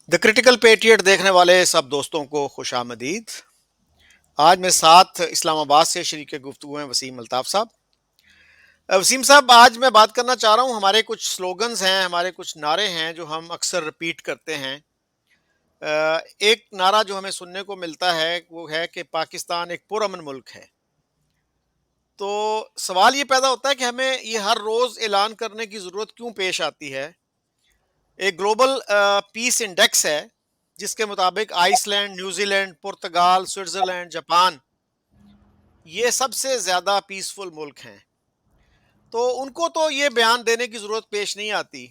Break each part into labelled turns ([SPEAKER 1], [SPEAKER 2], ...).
[SPEAKER 1] The critical patriot دیکھنے والے سب دوستوں کو خوش آمدید۔ آج میرے ساتھ اسلام آباد سے شریک گفتگو ہیں وسیم الطاف صاحب۔ وسیم صاحب، آج میں بات کرنا چاہ رہا ہوں، ہمارے کچھ سلوگنز ہیں، ہمارے کچھ نعرے ہیں جو ہم اکثر رپیٹ کرتے ہیں۔ ایک نعرہ جو ہمیں سننے کو ملتا ہے وہ ہے کہ پاکستان ایک پرامن ملک ہے۔ تو سوال یہ پیدا ہوتا ہے کہ ہمیں یہ ہر روز اعلان کرنے کی ضرورت کیوں پیش آتی ہے؟ ایک گلوبل پیس انڈیکس ہے جس کے مطابق Iceland, New Zealand, Portugal, Switzerland, Japan یہ سب سے زیادہ پیسفل ملک ہیں۔ تو ان کو تو یہ بیان دینے کی ضرورت پیش نہیں آتی،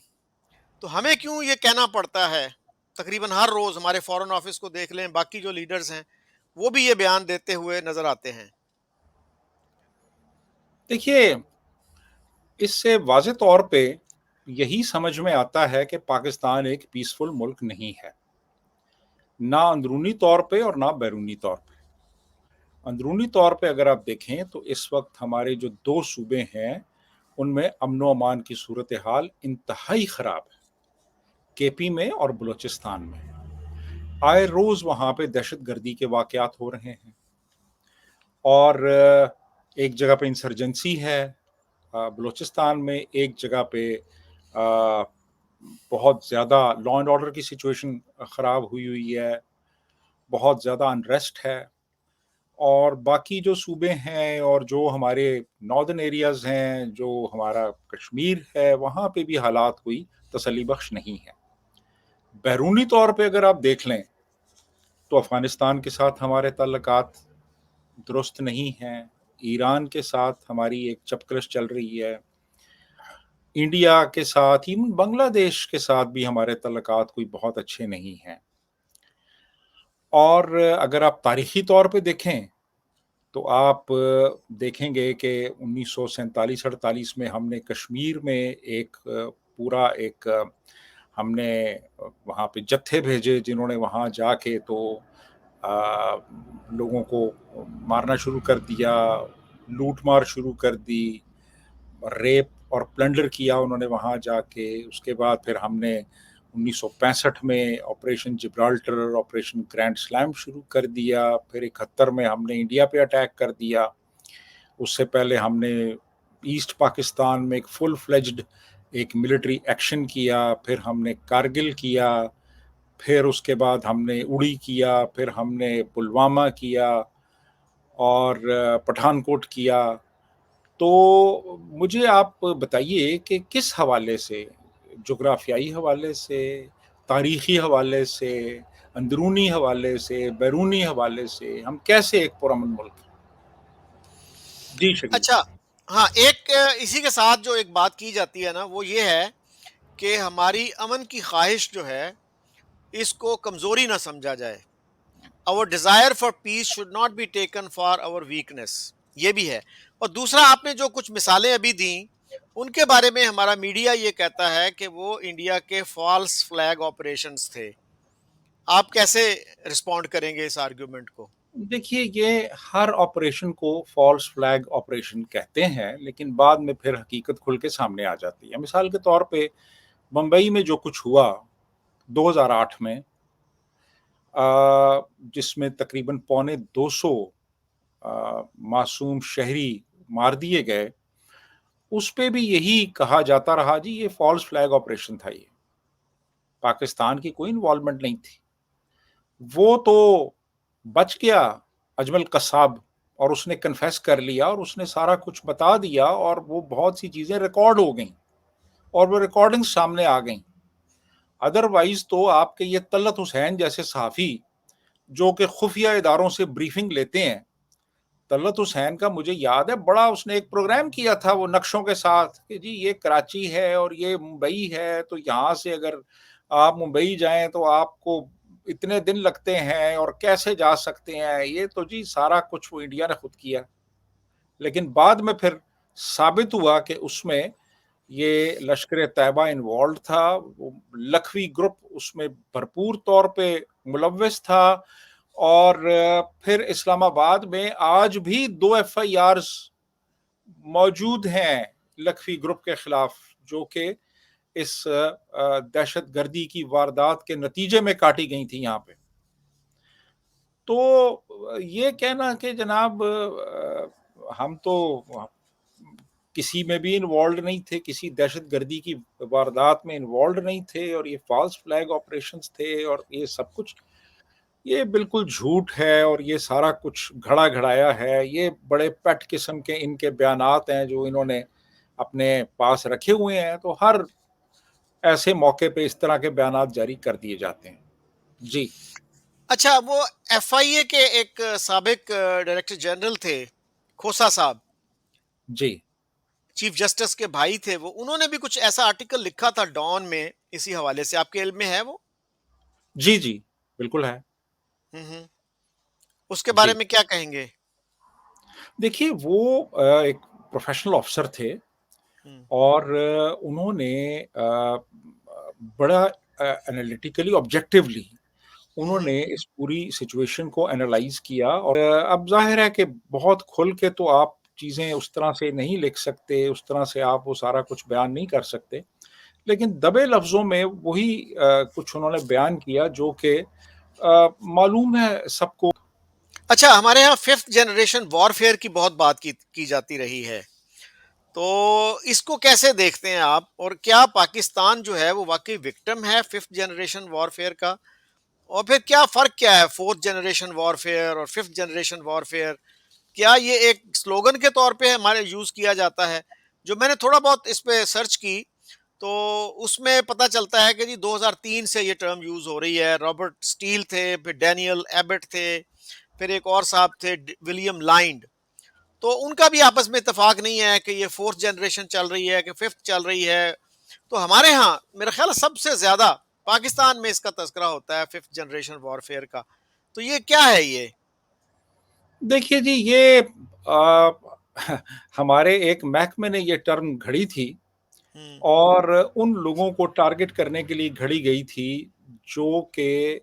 [SPEAKER 1] تو ہمیں کیوں یہ کہنا پڑتا ہے؟ تقریباً ہر روز ہمارے فورن آفس کو دیکھ لیں، باقی جو لیڈرز ہیں وہ بھی یہ بیان دیتے ہوئے نظر آتے ہیں۔
[SPEAKER 2] دیکھیے، اس سے واضح طور پہ یہی سمجھ میں آتا ہے کہ پاکستان ایک پیسفل ملک نہیں ہے، نہ اندرونی طور پہ اور نہ بیرونی طور پہ۔ اندرونی طور پہ اگر آپ دیکھیں تو اس وقت ہمارے جو دو صوبے ہیں ان میں امن و امان کی صورتحال انتہائی خراب ہے، کے پی میں اور بلوچستان میں۔ آئے روز وہاں پہ دہشت گردی کے واقعات ہو رہے ہیں، اور ایک جگہ پہ انسرجنسی ہے بلوچستان میں، ایک جگہ پہ بہت زیادہ لا اینڈ آرڈر کی سچویشن خراب ہوئی ہے، بہت زیادہ انریسٹ ہے۔ اور باقی جو صوبے ہیں اور جو ہمارے ناردرن ایریاز ہیں، جو ہمارا کشمیر ہے، وہاں پہ بھی حالات کوئی تسلی بخش نہیں ہے۔ بیرونی طور پہ اگر آپ دیکھ لیں تو افغانستان کے ساتھ ہمارے تعلقات درست نہیں ہیں، ایران کے ساتھ ہماری ایک چپکلش چل رہی ہے، انڈیا کے ساتھ، ایون بنگلہ دیش کے ساتھ بھی ہمارے تعلقات کوئی بہت اچھے نہیں ہیں۔ اور اگر آپ تاریخی طور پہ دیکھیں تو آپ دیکھیں گے کہ 1947-48 میں ہم نے کشمیر میں ایک پورا ایک ہم نے وہاں پہ جتھے بھیجے جنہوں نے وہاں جا کے تو لوگوں کو مارنا شروع کر دیا، لوٹ مار شروع کر دی، ریپ اور پلنڈر کیا انہوں نے وہاں جا کے۔ اس کے بعد پھر ہم نے 1965 میں آپریشن جبرالٹر، آپریشن گرینڈ سلام شروع کر دیا، پھر 71 میں ہم نے انڈیا پہ اٹیک کر دیا۔ اس سے پہلے ہم نے ایسٹ پاکستان میں ایک فل فلیجڈ ایک ملٹری ایکشن کیا، پھر ہم نے کارگل کیا، پھر اس کے بعد ہم نے اڑی کیا، پھر ہم نے پلوامہ کیا اور پٹھان کوٹ کیا۔ تو مجھے آپ بتائیے کہ کس حوالے سے، جغرافیائی حوالے سے، تاریخی حوالے سے، اندرونی حوالے سے، بیرونی حوالے سے ہم کیسے ایک پرامن ملک ہیں؟ جی شکیل
[SPEAKER 1] اچھا، ہاں، ایک اسی کے ساتھ جو ایک بات کی جاتی ہے نا وہ یہ ہے کہ ہماری امن کی خواہش جو ہے اس کو کمزوری نہ سمجھا جائے۔ Our desire for peace should not be taken for our weakness، یہ بھی ہے۔ اور دوسرا، آپ نے جو کچھ مثالیں ابھی دیں ان کے بارے میں ہمارا میڈیا یہ کہتا ہے کہ وہ انڈیا کے فالس فلیگ آپریشنز تھے۔ آپ کیسے رسپونڈ کریں گے اس آرگیومنٹ کو؟
[SPEAKER 2] دیکھیے، یہ ہر آپریشن کو فالس فلیگ آپریشن کہتے ہیں، لیکن بعد میں پھر حقیقت کھل کے سامنے آ جاتی ہے۔ مثال کے طور پہ ممبئی میں جو کچھ ہوا 2008 میں، جس میں تقریباً 250 معصوم شہری مار دیے گئے، اس پہ بھی یہی کہا جاتا رہا جی یہ فالس فلیگ آپریشن تھا، یہ پاکستان کی کوئی انوالومنٹ نہیں تھی۔ وہ تو بچ گیا اجمل قصاب، اور اس نے کنفیس کر لیا اور اس نے سارا کچھ بتا دیا، اور وہ بہت سی چیزیں ریکارڈ ہو گئیں اور وہ ریکارڈنگ سامنے آ گئیں۔ ادروائز تو آپ کے یہ طلعت حسین جیسے صحافی جو کہ خفیہ اداروں سے بریفنگ لیتے ہیں، طلعت حسین کا مجھے یاد ہے بڑا اس نے ایک پروگرام کیا تھا وہ نقشوں کے ساتھ کہ جی یہ کراچی ہے اور یہ ممبئی ہے، تو یہاں سے اگر آپ ممبئی جائیں تو آپ کو اتنے دن لگتے ہیں اور کیسے جا سکتے ہیں۔ یہ تو جی سارا کچھ وہ انڈیا نے خود کیا، لیکن بعد میں پھر ثابت ہوا کہ اس میں یہ لشکر طیبہ انوالوڈ تھا، وہ لکھوی گروپ اس میں بھرپور طور پہ ملوث تھا۔ اور پھر اسلام آباد میں آج بھی 2 FIRs موجود ہیں لکھوی گروپ کے خلاف، جو کہ اس دہشت گردی کی واردات کے نتیجے میں کاٹی گئی تھی یہاں پہ. تو یہ کہنا کہ جناب ہم تو کسی میں بھی انوالوڈ نہیں تھے، کسی دہشت گردی کی واردات میں انوالوڈ نہیں تھے، اور یہ فالس فلیگ آپریشنز تھے اور یہ سب کچھ، یہ بالکل جھوٹ ہے، اور یہ سارا کچھ گھڑا گھڑایا ہے. یہ بڑے پیٹ قسم کے ان کے بیانات ہیں جو انہوں نے اپنے پاس رکھے ہوئے ہیں. تو ہر ایسے موقع پہ اس طرح کے بیانات جاری کر دیے جاتے ہیں. جی
[SPEAKER 1] اچھا، وہ ایف آئی اے کے ایک سابق ڈائریکٹر جنرل تھے، کھوسا صاحب،
[SPEAKER 2] جی
[SPEAKER 1] چیف جسٹس کے بھائی تھے وہ، انہوں نے بھی کچھ ایسا آرٹیکل لکھا تھا ڈان میں اسی حوالے سے، آپ کے علم میں ہے وہ؟
[SPEAKER 2] جی جی بالکل ہے.
[SPEAKER 1] ہوں، اس کے بارے
[SPEAKER 2] جی
[SPEAKER 1] میں کیا کہیں گے؟
[SPEAKER 2] دیکھیے، وہ ایک پروفیشنل آفیسر تھے،
[SPEAKER 1] ہوں،
[SPEAKER 2] اور انہوں نے بڑا انالیٹیکلی آبجیکٹیولی انہوں
[SPEAKER 1] ہوں،
[SPEAKER 2] نے اس پوری سچویشن کو انالائز کیا. اور اب ظاہر ہے کہ بہت کھل کے تو آپ چیزیں اس طرح سے نہیں لکھ سکتے، اس طرح سے آپ وہ سارا کچھ بیان نہیں کر سکتے، لیکن دبے لفظوں میں وہی کچھ انہوں نے بیان کیا جو کہ معلوم ہے سب کو.
[SPEAKER 1] اچھا، ہمارے ہاں ففتھ جنریشن وار فیئر کی بہت بات کی جاتی رہی ہے، تو اس کو کیسے دیکھتے ہیں آپ؟ اور کیا پاکستان جو ہے وہ واقعی وکٹم ہے ففتھ جنریشن وار فیئر کا؟ اور پھر کیا فرق کیا ہے فورتھ جنریشن وار فیئر اور ففتھ جنریشن وار فیئر؟ کیا یہ ایک سلوگن کے طور پہ ہمارے یوز کیا جاتا ہے؟ جو میں نے تھوڑا بہت اس پہ سرچ کی تو اس میں پتا چلتا ہے کہ جی 2003 سے یہ ٹرم یوز ہو رہی ہے. رابرٹ سٹیل تھے، پھر ڈینیل ایبٹ تھے، پھر ایک اور صاحب تھے ولیم لائنڈ، تو ان کا بھی آپس میں اتفاق نہیں ہے کہ یہ فورتھ جنریشن چل رہی ہے کہ ففتھ چل رہی ہے. تو ہمارے ہاں میرا خیال ہے سب سے زیادہ پاکستان میں اس کا تذکرہ ہوتا ہے ففتھ جنریشن وار فیئر کا. تو یہ کیا ہے یہ؟
[SPEAKER 2] دیکھیے جی، یہ آ، ہمارے ایک محکمے نے یہ ٹرم گھڑی تھی،
[SPEAKER 1] ہوں،
[SPEAKER 2] اور ان لوگوں کو ٹارگٹ کرنے کے لیے گھڑی گئی تھی جو کہ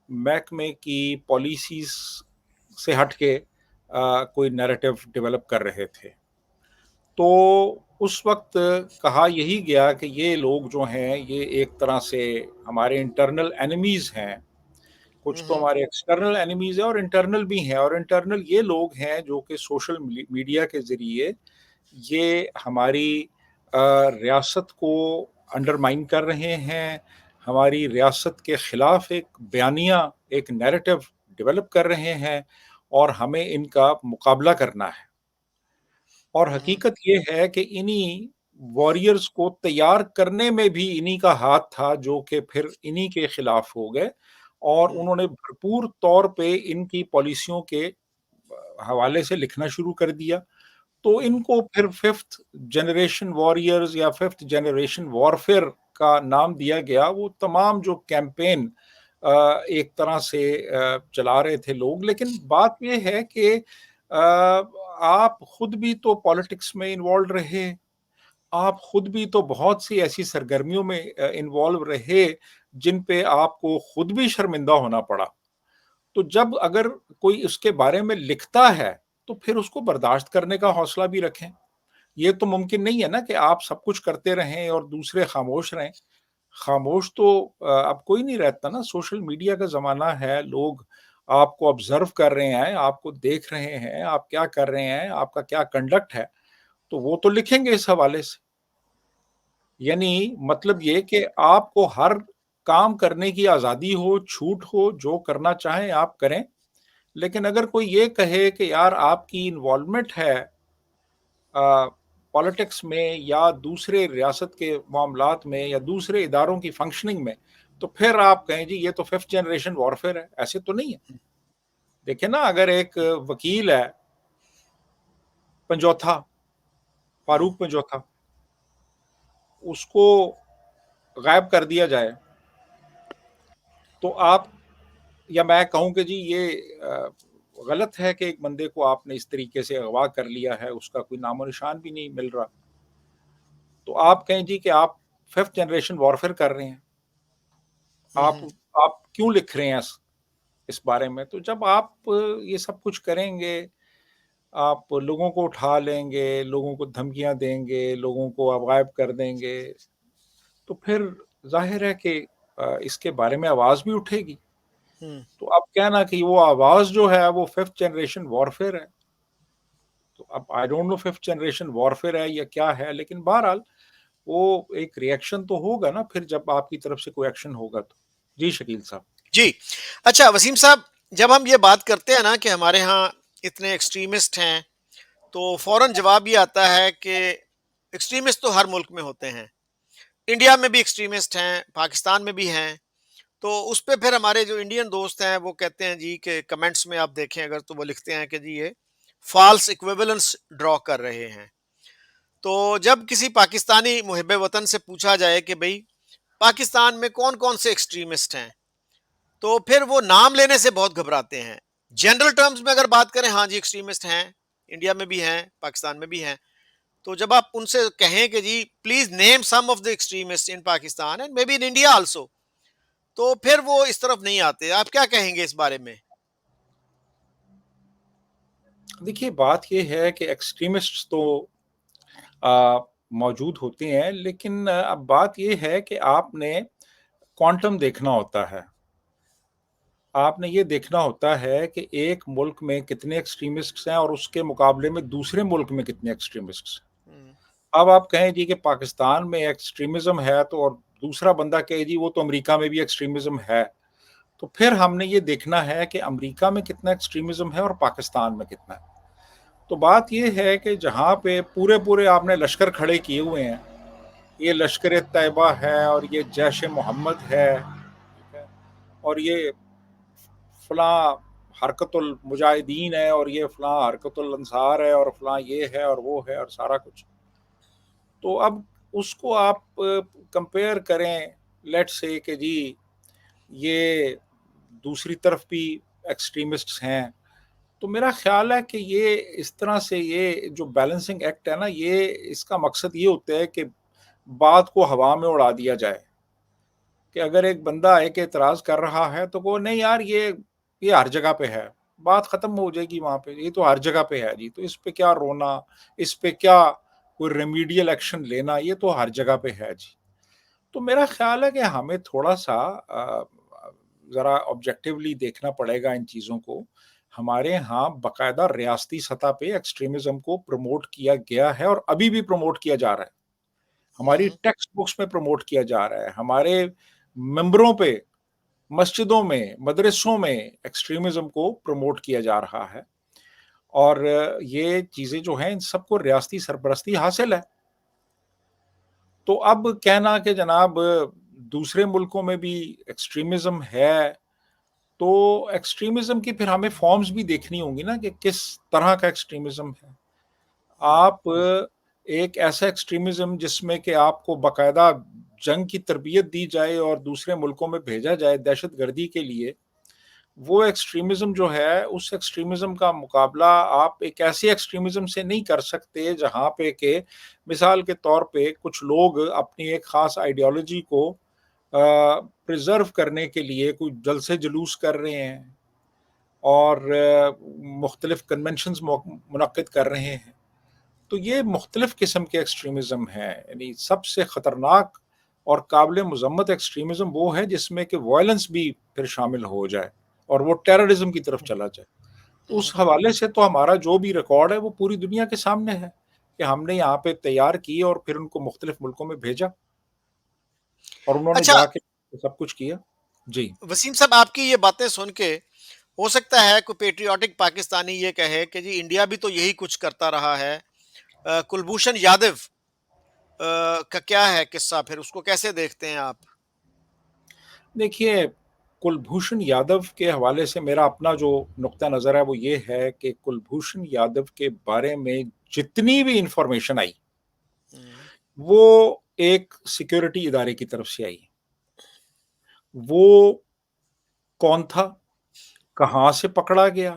[SPEAKER 2] محکمے کی پالیسیز سے ہٹ کے کوئی نیریٹو ڈیولپ کر رہے تھے. تو اس وقت کہا یہی گیا کہ یہ لوگ جو ہیں یہ ایک طرح سے ہمارے انٹرنل اینیمیز ہیں. کچھ تو
[SPEAKER 1] ہوں،
[SPEAKER 2] ہمارے ایکسٹرنل اینیمیز ہیں اور انٹرنل بھی ہیں. اور انٹرنل یہ لوگ ہیں جو کہ سوشل میڈیا کے ذریعے یہ ہماری ریاست کو انڈرمائن کر رہے ہیں، ہماری ریاست کے خلاف ایک بیانیہ، ایک نیریٹو ڈیولپ کر رہے ہیں، اور ہمیں ان کا مقابلہ کرنا ہے. اور
[SPEAKER 1] ہوں،
[SPEAKER 2] حقیقت یہ ہے کہ انہی واریئرز کو تیار کرنے میں بھی انہی کا ہاتھ تھا جو کہ پھر انہی کے خلاف ہو گئے، اور
[SPEAKER 1] ہوں،
[SPEAKER 2] انہوں نے بھرپور طور پہ ان کی پالیسیوں کے حوالے سے لکھنا شروع کر دیا. تو
[SPEAKER 1] ہوں،
[SPEAKER 2] ان کو پھر ففتھ جنریشن واریئرز یا ففتھ جنریشن وارفیئر کا نام دیا گیا. وہ تمام جو کیمپین ایک طرح سے چلا رہے تھے لوگ. لیکن بات یہ ہے کہ آپ خود بھی تو پالیٹکس میں انوالو رہے، آپ خود بھی تو بہت سی ایسی سرگرمیوں میں انوالو رہے جن پہ آپ کو خود بھی شرمندہ ہونا پڑا. تو جب اگر کوئی اس کے بارے میں لکھتا ہے تو پھر اس کو برداشت کرنے کا حوصلہ بھی رکھیں. یہ تو ممکن نہیں ہے نا کہ آپ سب کچھ کرتے رہیں اور دوسرے خاموش رہیں. خاموش تو اب کوئی نہیں رہتا نا. سوشل میڈیا کا زمانہ ہے، لوگ آپ کو آبزرو کر رہے ہیں، آپ کو دیکھ رہے ہیں، آپ کیا کر رہے ہیں، آپ کا کیا کنڈکٹ ہے، تو وہ تو لکھیں گے اس حوالے سے. یعنی مطلب یہ کہ آپ کو ہر کام کرنے کی آزادی ہو، چھوٹ ہو، جو کرنا چاہیں آپ کریں. لیکن اگر کوئی یہ کہے کہ یار آپ کی انوالومنٹ ہے پالیٹکس میں یا دوسرے ریاست کے معاملات میں یا دوسرے اداروں کی فنکشننگ میں، تو پھر آپ کہیں جی یہ تو ففتھ جنریشن وارفیئر ہے. ایسے تو نہیں ہے. دیکھیں نا، اگر ایک وکیل ہے پنجوتھا،
[SPEAKER 1] ہوں،
[SPEAKER 2] فاروق پنجوتھا، اس کو غائب کر دیا جائے تو آپ یا میں کہوں کہ جی یہ غلط ہے کہ ایک بندے کو آپ نے اس طریقے سے اغوا کر لیا ہے، اس کا کوئی نام و نشان بھی نہیں مل رہا، تو آپ کہیں جی کہ آپ ففتھ جنریشن وارفیئر کر رہے ہیں. آپ
[SPEAKER 1] ہوں،
[SPEAKER 2] آپ کیوں لکھ رہے ہیں اس بارے میں؟ تو جب آپ یہ سب کچھ کریں گے، آپ لوگوں کو اٹھا لیں گے، لوگوں کو دھمکیاں دیں گے، لوگوں کو آپ غائب کر دیں گے، تو پھر ظاہر ہے کہ اس کے بارے میں آواز بھی اٹھے گی.
[SPEAKER 1] ہوں،
[SPEAKER 2] تو اب کہنا کہ وہ آواز جو ہے وہ 5th جنریشن وارفیئر ہے. تو اب I don't know 5th generation warfare ہے یا کیا ہے، لیکن بہرحال وہ ایک ری ایکشن تو ہوگا نا پھر جب آپ کی طرف سے کوئی ایکشن ہوگا تو. جی شکیل صاحب.
[SPEAKER 1] جی. اچھا وسیم صاحب، جب ہم یہ بات کرتے ہیں نا کہ ہمارے ہاں اتنے ایکسٹریمسٹ ہیں، تو فوراً جواب یہ آتا ہے کہ ایکسٹریمسٹ تو ہر ملک میں ہوتے ہیں، انڈیا میں بھی ایکسٹریمسٹ ہیں، پاکستان میں بھی ہیں. تو اس پہ پھر ہمارے جو انڈین دوست ہیں وہ کہتے ہیں جی کہ کمنٹس میں آپ دیکھیں اگر تو وہ لکھتے ہیں کہ جی یہ فالس ایکویولنس ڈرا کر رہے ہیں. تو جب کسی پاکستانی محب وطن سے پوچھا جائے کہ بھئی پاکستان میں کون کون سے ایکسٹریمسٹ ہیں، تو پھر وہ نام لینے سے بہت گھبراتے ہیں. جنرل ٹرمز میں اگر بات کریں، ہاں جی ایکسٹریمسٹ ہیں، انڈیا میں بھی ہیں، پاکستان میں بھی ہیں. تو جب آپ ان سے کہیں کہ جی please name some of the extremist in Pakistan and may be in India also, تو پھر وہ اس طرف نہیں آتے. آپ کیا کہیں گے اس بارے میں؟
[SPEAKER 2] دیکھیے بات یہ ہے کہ ایکسٹریمسٹ تو موجود ہوتے ہیں، لیکن اب بات یہ ہے کہ آپ نے کوانٹم دیکھنا ہوتا ہے. آپ نے یہ دیکھنا ہوتا ہے کہ ایک ملک میں کتنے ایکسٹریمسٹس ہیں اور اس کے مقابلے میں دوسرے ملک میں کتنے ایکسٹریمسٹس ہیں.
[SPEAKER 1] ہوں،
[SPEAKER 2] اب آپ کہیں جی کہ پاکستان میں ایکسٹریمزم ہے تو، اور دوسرا بندہ کہے جی وہ تو امریکہ میں بھی ایکسٹریمزم ہے، تو پھر ہم نے یہ دیکھنا ہے کہ امریکہ میں کتنا ایکسٹریمزم ہے اور پاکستان میں کتنا ہے. تو بات یہ ہے کہ جہاں پہ پورے آپ نے لشکر کھڑے کیے ہوئے ہیں، یہ لشکر طیبہ ہے اور یہ جیش محمد ہے اور یہ فلاں حرکت المجاہدین ہے اور یہ فلاں حرکت الانصار ہے اور فلاں یہ ہے اور وہ ہے اور سارا کچھ. تو اب اس کو آپ کمپیئر کریں، لیٹ سے کہ جی یہ دوسری طرف بھی ایکسٹریمسٹس ہیں، تو میرا خیال ہے کہ یہ اس طرح سے یہ جو بیلنسنگ ایکٹ ہے نا، یہ اس کا مقصد یہ ہوتا ہے کہ بات کو ہوا میں اڑا دیا جائے. کہ اگر ایک بندہ ایک اعتراض کر رہا ہے تو وہ نہیں یار یہ ہر جگہ پہ ہے، بات ختم ہو جائے گی وہاں پہ، یہ تو ہر جگہ پہ ہے جی، تو اس پہ کیا رونا، اس پہ کیا کوئی ریمیڈیل ایکشن لینا، یہ تو ہر جگہ پہ ہے جی. تو میرا خیال ہے کہ ہمیں تھوڑا سا ذرا آبجیکٹیولی دیکھنا پڑے گا ان چیزوں کو. ہمارے ہاں باقاعدہ ریاستی سطح پہ ایکسٹریمزم کو پروموٹ کیا گیا ہے اور ابھی بھی پروموٹ کیا جا رہا ہے. ہماری
[SPEAKER 1] ہوں.
[SPEAKER 2] ٹیکسٹ بکس میں پروموٹ کیا جا رہا ہے، ہمارے ممبروں پہ مسجدوں میں مدرسوں میں ایکسٹریمزم کو پروموٹ کیا جا رہا ہے. اور یہ چیزیں جو ہیں ان سب کو ریاستی سرپرستی حاصل ہے. تو اب کہنا کہ جناب دوسرے ملکوں میں بھی ایکسٹریمزم ہے، تو ایکسٹریمزم کی پھر ہمیں فارمز بھی دیکھنی ہوں گی نا کہ کس طرح کا ایکسٹریمزم ہے. آپ ایک ایسا ایکسٹریمزم جس میں کہ آپ کو باقاعدہ جنگ کی تربیت دی جائے اور دوسرے ملکوں میں بھیجا جائے دہشت گردی کے لیے، وہ ایکسٹریمزم جو ہے اس ایکسٹریمزم کا مقابلہ آپ ایک ایسے ایکسٹریمزم سے نہیں کر سکتے جہاں پہ کہ مثال کے طور پہ کچھ لوگ اپنی ایک خاص آئیڈیالوجی کو پریزرو کرنے کے لیے کوئی جلسے جلوس کر رہے ہیں اور مختلف کنونشنز منعقد کر رہے ہیں. تو یہ مختلف قسم کے ایکسٹریمزم ہیں. یعنی سب سے خطرناک اور قابل مذمت ایکسٹریمزم وہ ہے جس میں کہ وائلنس بھی پھر شامل ہو جائے اور وہ ٹیررزم کی طرف چلا جائے. تو اس حوالے سے تو ہمارا جو بھی ریکارڈ ہے وہ پوری دنیا کے سامنے ہے کہ ہم نے یہاں پہ تیار کی اور پھر ان کو مختلف ملکوں میں بھیجا اور انہوں نے
[SPEAKER 1] اچھا
[SPEAKER 2] جا کے سب کچھ کیا. جی
[SPEAKER 1] وسیم صاحب، آپ کی یہ باتیں سن کے ہو سکتا ہے کوئی پیٹریوٹک پاکستانی یہ کہے کہ جی انڈیا بھی تو یہی کچھ کرتا رہا ہے. کلبھوشن یادو کا کیا ہے قصہ، پھر اس کو کیسے دیکھتے ہیں آپ؟
[SPEAKER 2] دیکھیے کلبھوشن یادو کے حوالے سے میرا اپنا جو نقطہ نظر ہے وہ یہ ہے کہ کلبھوشن یادو کے بارے میں جتنی بھی انفارمیشن آئی
[SPEAKER 1] ہوں،
[SPEAKER 2] وہ ایک سیکیورٹی ادارے کی طرف سے آئی. وہ کون تھا، کہاں سے پکڑا گیا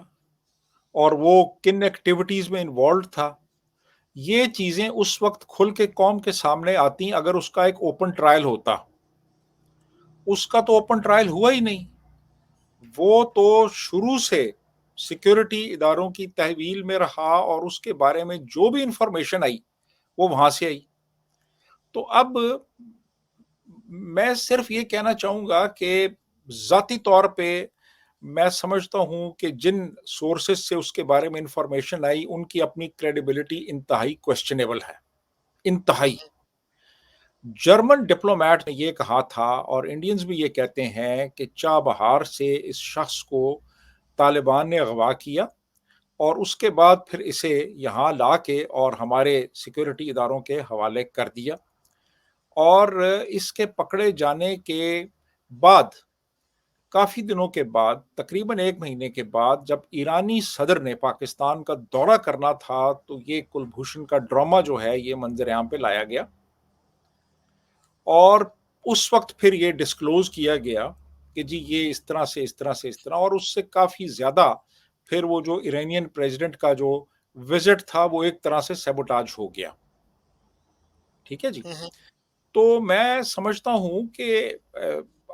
[SPEAKER 2] اور وہ کن ایکٹیویٹیز میں انوالوڈ تھا، یہ چیزیں اس وقت کھل کے قوم کے سامنے آتی اگر اس کا ایک اوپن ٹرائل ہوتا. اس کا تو اوپن ٹرائل ہوا ہی نہیں. وہ تو شروع سے سیکیورٹی اداروں کی تحویل میں رہا اور اس کے بارے میں جو بھی انفارمیشن آئی وہ وہاں سے آئی. تو اب میں صرف یہ کہنا چاہوں گا کہ ذاتی طور پہ میں سمجھتا ہوں کہ جن سورسز سے اس کے بارے میں انفارمیشن آئی ان کی اپنی کریڈیبلٹی انتہائی کوشچنیبل ہے، انتہائی۔ جرمن ڈپلومیٹ نے یہ کہا تھا، اور انڈینز بھی یہ کہتے ہیں، کہ چابہار سے اس شخص کو طالبان نے اغوا کیا اور اس کے بعد پھر اسے یہاں لا کے اور ہمارے سیکورٹی اداروں کے حوالے کر دیا، اور اس کے پکڑے جانے کے بعد کافی دنوں کے بعد، تقریباً 1 مہینے کے بعد، جب ایرانی صدر نے پاکستان کا دورہ کرنا تھا تو یہ کلبھوشن کا ڈرامہ جو ہے یہ منظر عام پہ لایا گیا، اور اس وقت پھر یہ ڈسکلوز کیا گیا کہ جی یہ اس طرح سے اس طرح سے اس طرح، اور اس سے کافی زیادہ پھر وہ جو ایرانین پریزیڈنٹ کا جو وزٹ تھا وہ ایک طرح سے سیبوٹاج ہو گیا۔ ٹھیک ہے جی۔ تو میں سمجھتا ہوں کہ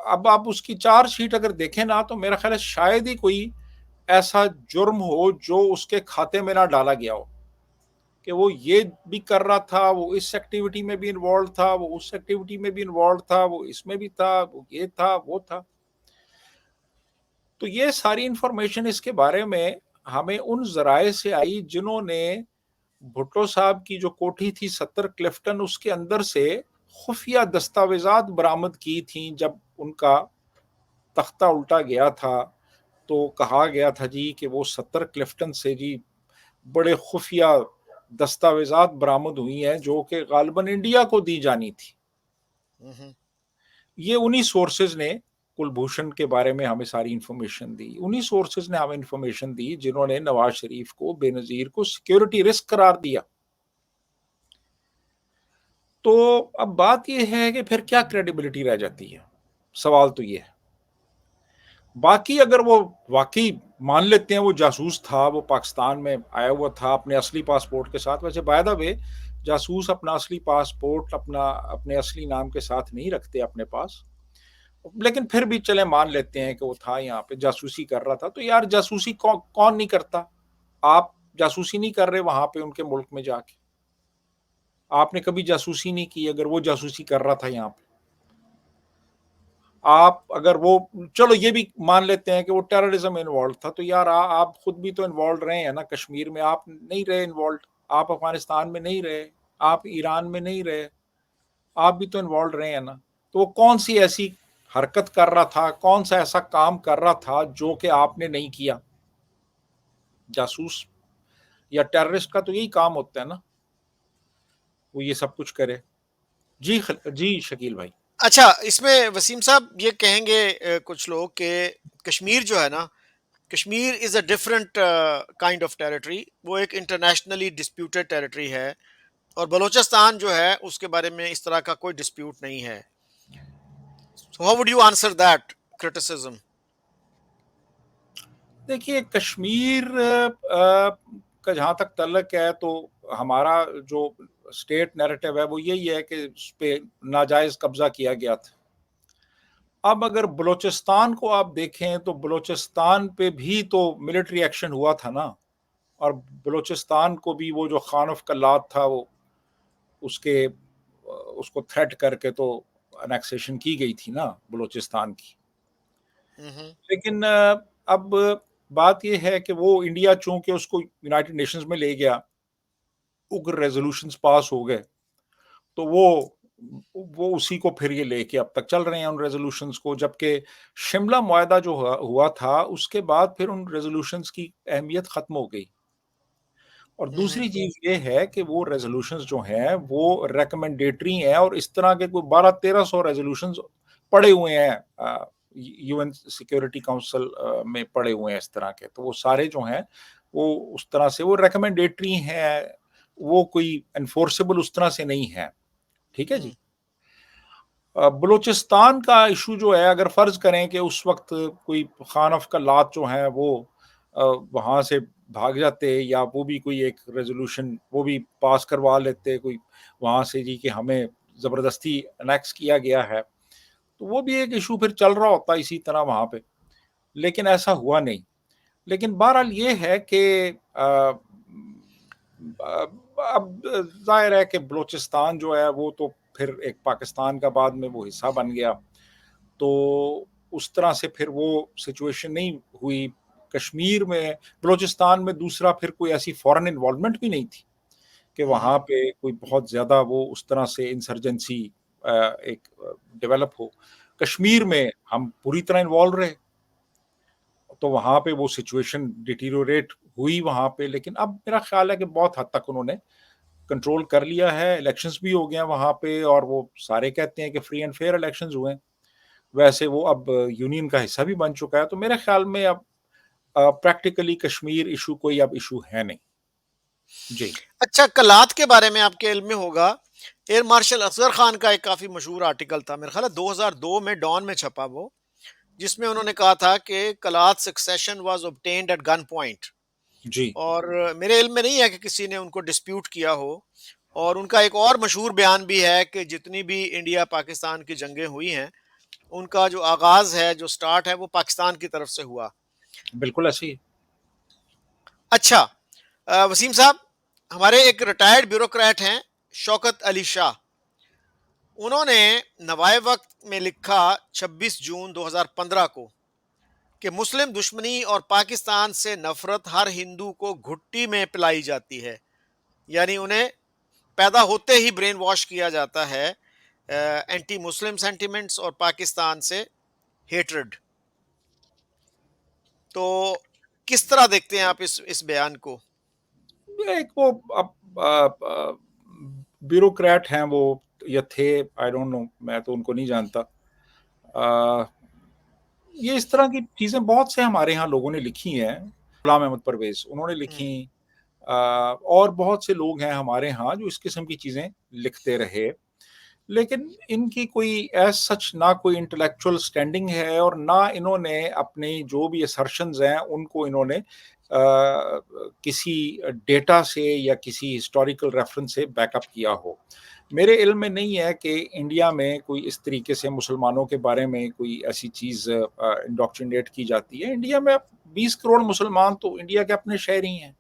[SPEAKER 2] اب آپ اس کی چارج شیٹ اگر دیکھیں نا تو میرا خیال ہے شاید ہی کوئی ایسا جرم ہو جو اس کے کھاتے میں نہ ڈالا گیا ہو، کہ وہ یہ بھی کر رہا تھا، وہ اس ایکٹیویٹی میں بھی انوالو تھا، وہ اس ایکٹیویٹی میں بھی انوالو تھا، وہ اس میں بھی تھا، وہ یہ تھا وہ تھا۔ تو یہ ساری انفارمیشن اس کے بارے میں ہمیں ان ذرائع سے آئی جنہوں نے بھٹو صاحب کی جو کوٹھی تھی 70 کلفٹن، اس کے اندر سے خفیہ دستاویزات برآمد کی تھیں۔ جب ان کا تختہ الٹا گیا تھا تو کہا گیا تھا جی کہ وہ 70 کلفٹن سے جی بڑے خفیہ دستاویزات برآمد ہوئی ہیں جو کہ غالباً انڈیا کو دی جانی تھی۔ یہ انہی سورسز نے کلبھوشن کے بارے میں ہمیں ساری انفارمیشن دی، انہی سورسز نے ہمیں انفارمیشن دی جنہوں نے نواز شریف کو، بے نظیر کو سیکیورٹی رسک قرار دیا۔ تو اب بات یہ ہے کہ پھر کیا کریڈیبلٹی رہ جاتی ہے؟ سوال تو یہ ہے۔ باقی اگر وہ واقعی مان لیتے ہیں وہ جاسوس تھا، وہ پاکستان میں آیا ہوا تھا اپنے اصلی پاسپورٹ کے ساتھ، ویسے بائی دا وے جاسوس اپنا اصلی پاسپورٹ اپنے اصلی نام کے ساتھ نہیں رکھتے اپنے پاس، لیکن پھر بھی چلے مان لیتے ہیں کہ وہ تھا یہاں پہ جاسوسی کر رہا تھا۔ تو یار جاسوسی کون نہیں کرتا؟ آپ جاسوسی نہیں کر رہے وہاں پہ ان کے ملک میں جا کے؟ آپ نے کبھی جاسوسی نہیں کی اگر وہ جاسوسی کر رہا تھا یہاں پہ؟ آپ اگر وہ چلو یہ بھی مان لیتے ہیں کہ وہ ٹیررزم انوالو تھا، تو یار آپ خود بھی تو انوالو رہے ہیں نا کشمیر میں، آپ نہیں رہے انوالو، آپ افغانستان میں نہیں رہے، آپ ایران میں نہیں رہے، آپ بھی تو انوالو رہے ہیں نا۔ تو وہ کون سی ایسی حرکت کر رہا تھا، کون سا ایسا کام کر رہا تھا جو کہ آپ نے نہیں کیا؟ جاسوس یا ٹیررسٹ کا تو یہی کام ہوتا ہے نا، وہ یہ سب کچھ کرے۔ جی شکیل بھائی۔
[SPEAKER 1] اچھا، اس میں وسیم صاحب یہ کہیں گے کچھ لوگ کہ کشمیر جو ہے نا، Kashmir is a different kind of territory, وہ ایک انٹرنیشنلی ڈسپیوٹیڈ ٹیریٹری ہے، اور بلوچستان جو ہے اس کے بارے میں اس طرح کا کوئی ڈسپیوٹ نہیں ہے۔ So how would you answer that criticism?
[SPEAKER 2] دیکھیے کشمیر کا جہاں تک تعلق ہے تو ہمارا جو اسٹیٹ نیریٹو ہے وہ یہی ہے کہ اس پہ ناجائز قبضہ کیا گیا تھا۔ اب اگر بلوچستان کو آپ دیکھیں تو بلوچستان پہ بھی تو ملٹری ایکشن ہوا تھا نا، اور بلوچستان کو بھی وہ جو خان آف کلات تھا وہ اس کو تھریٹ کر کے تو انیکسیشن کی گئی تھی نا بلوچستان کی۔ لیکن اب بات یہ ہے کہ وہ انڈیا چونکہ اس کو یونائٹڈ نیشنز میں لے گیا، اگر ریزولوشنز پاس ہو گئے تو وہ اسی کو پھر یہ لے کے اب تک چل رہے ہیں ان ریزولوشنز کو، جبکہ شملہ معاہدہ جو ہوا تھا اس کے بعد پھر ان ریزولوشنز کی اہمیت ختم ہو گئی۔ اور دوسری چیز یہ ہے کہ وہ ریزولوشنز جو ہیں وہ ریکمنڈیٹری ہیں، اور اس طرح کے کوئی 1200-1300 ریزولوشنز پڑے ہوئے ہیں یو این سیکیورٹی کاؤنسل میں پڑے ہوئے ہیں اس طرح کے، تو وہ سارے جو ہیں وہ اس طرح سے وہ ریکمنڈیٹری ہیں، وہ کوئی انفورسیبل اس طرح سے نہیں ہے۔ ٹھیک ہے جی۔ بلوچستان کا ایشو جو ہے، اگر فرض کریں کہ اس وقت کوئی خان آف کلات جو ہیں وہ وہاں سے بھاگ جاتے، یا وہ بھی کوئی ایک ریزولوشن وہ بھی پاس کروا لیتے کوئی وہاں سے جی کہ ہمیں زبردستی انیکس کیا گیا ہے، تو وہ بھی ایک ایشو پھر چل رہا ہوتا اسی طرح وہاں پہ، لیکن ایسا ہوا نہیں۔ لیکن بہرحال یہ ہے کہ اب ظاہر ہے کہ بلوچستان جو ہے وہ تو پھر ایک پاکستان کا بعد میں وہ حصہ بن گیا. تو اس طرح سے پھر وہ سچویشن نہیں ہوئی. کشمیر میں بلوچستان میں دوسرا پھر کوئی ایسی فورن انوالومنٹ بھی نہیں تھی کہ وہاں پہ کوئی بہت زیادہ وہ اس طرح سے انسرجنسی ایک ڈیولپ ہو. کشمیر میں ہم پوری طرح انوالو رہے تو وہاں پہ وہ سچویشن ڈیٹیریوریٹ ہوئی وہاں پہ. لیکن اب میرا خیال ہے کہ بہت حد تک انہوں نے کنٹرول کر لیا ہے. الیکشنز بھی ہو گئے ہیں وہاں پہ اور وہ سارے کہتے ہیں کہ فری اینڈ فیئر الیکشنز ہوئے ہیں. ویسے وہ اب یونین کا حصہ بھی بن چکا ہے. تو میرے خیال میں اب پریکٹیکلی کشمیر ایشو کوئی اب ایشو ہے نہیں. جی
[SPEAKER 1] اچھا، کلات کے بارے میں آپ کے علم میں ہوگا، ایئر مارشل اصغر خان کا ایک کافی مشہور آرٹیکل تھا، میرے خیال ہے 2002 میں ڈان میں چھپا وہ، جس میں انہوں نے کہا تھا کہ Kalat succession was obtained at gun point.
[SPEAKER 2] جی
[SPEAKER 1] اور میرے علم میں نہیں ہے کہ کسی نے ان کو ڈسپیوٹ کیا ہو. اور ان کا ایک اور مشہور بیان بھی ہے کہ جتنی بھی انڈیا پاکستان کی جنگیں ہوئی ہیں ان کا جو آغاز ہے، جو سٹارٹ ہے، وہ پاکستان کی طرف سے ہوا.
[SPEAKER 2] بالکل ایسے ہی.
[SPEAKER 1] اچھا، وسیم صاحب، ہمارے ایک ریٹائرڈ بیوروکریٹ ہیں شوکت علی شاہ. انہوں نے نوائے وقت میں لکھا 26 جون 2015 کو کہ مسلم دشمنی اور پاکستان سے نفرت ہر ہندو کو گھٹی میں پلائی جاتی ہے. یعنی انہیں پیدا ہوتے ہی برین واش کیا جاتا ہے اینٹی مسلم سینٹیمنٹس اور پاکستان سے ہیٹرڈ. تو کس طرح دیکھتے ہیں آپ اس بیان کو؟
[SPEAKER 2] ایک وہ اب بیوروکریٹ ہیں وہ یا تھے، آئی ڈونٹ نو، میں تو ان کو نہیں جانتا. یہ اس طرح کی چیزیں بہت سے ہمارے ہاں لوگوں نے لکھی ہیں. غلام احمد پرویز انہوں نے لکھی، اور بہت سے لوگ ہیں ہمارے ہاں جو اس قسم کی چیزیں لکھتے رہے. لیکن ان کی کوئی ایز سچ نہ کوئی انٹلیکچوئل سٹینڈنگ ہے اور نہ انہوں نے اپنی جو بھی اسرشنز ہیں ان کو انہوں نے کسی ڈیٹا سے یا کسی ہسٹوریکل ریفرنس سے بیک اپ کیا ہو. میرے علم میں نہیں ہے کہ انڈیا میں کوئی اس طریقے سے مسلمانوں کے بارے میں کوئی ایسی چیز انڈوکٹرینیٹ کی جاتی ہے. انڈیا میں 20 کروڑ مسلمان تو انڈیا کے اپنے شہر ہی ہیں.